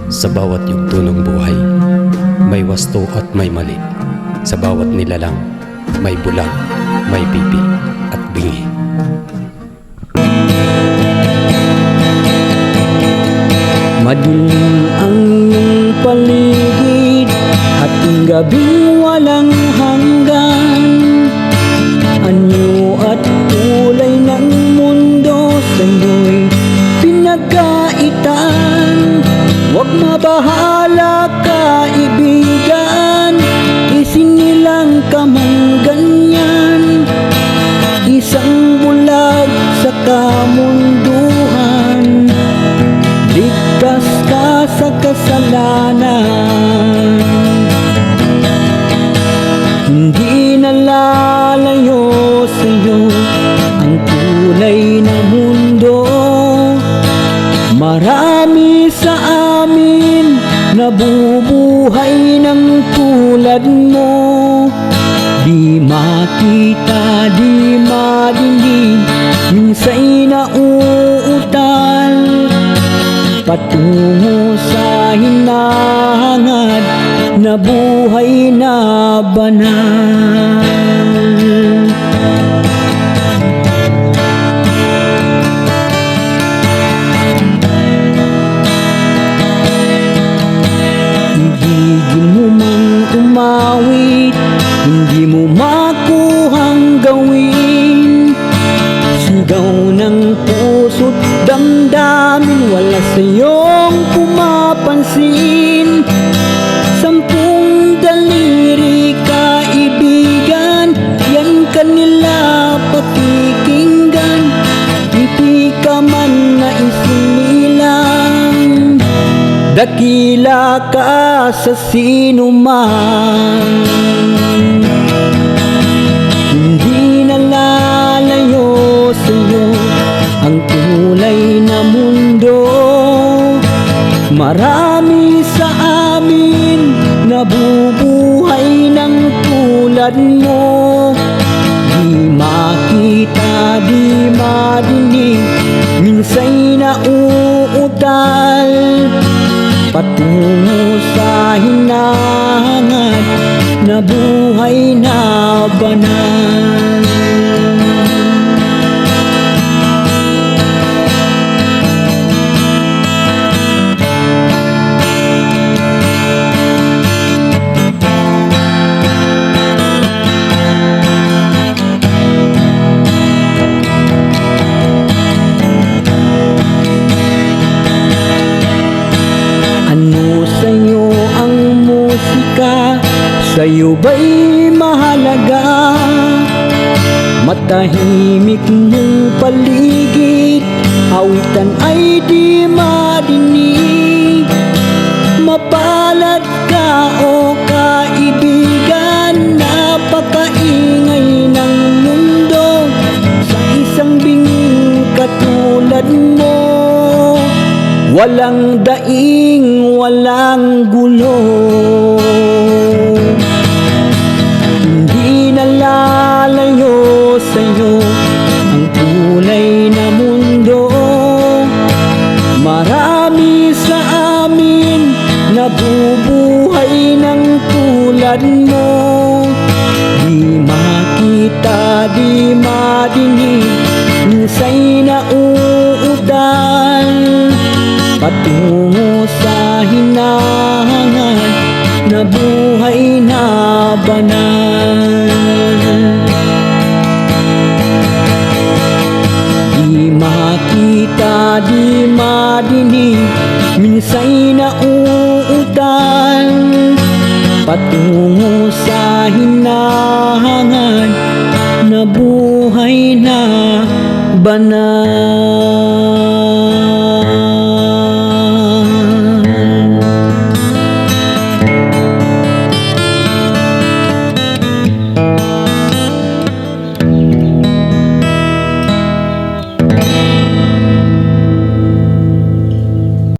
Sa bawat yugto ng buhay, may wasto at may mali. Sa bawat nilalang, may bulag, may pipi at bingi. Madilim ang iyong paligid, hating gabing walang hanggan. Anyo at kulay ng mundo sa'yo'y pinagkaitan. Huwag mabahala kaibigan, isinilang ka mang ganyan. Isang bulag sa kamunduhan, ligtas ka sa kasalanan. Hindi nalalayo sa'yo ang kulay na mundo. Marami sa amin nabubuhay ng tulad mo. Di makita, di madinig, minsa'y nauutal patungo sa hinahangad na buhay na banal. Igigil mo mang umawit, hindi mo makuhang gawin. Sigaw ng puso't damdamin, wala sa'yong pumapansin. Sampung daliri kaibigan, yan kanila pakikinggan. Hindi ka man na isinilang, dakila ka sa sinuman. Hindi nalalayo sa'yo ang kulay na mundo. Marami sa amin nabubuhay ng tulad mo. Di makita, di madinig, minsa'y nauutal patungo sa hinahangad na buhay na banal. Ano sa'yo ang musika? Sa'yo ba'y mahalaga? Matahimik mong paligid, awitan ay di madinig. Mapalad ka o kaibigan, napakaingay ng mundo sa isang binging katulad mo. Walang daing, walang gulo. Hindi nalalayo sa'yo ang kulay na mundo. Marami sa amin nabubuhay ng tulad mo. Di makita, di madinig, minsa'y nauutal patungo sa hinahangad na buhay na banal. Di makita, di madinig, minsa'y nauutal patungo sa hinahangad na buhay na banal.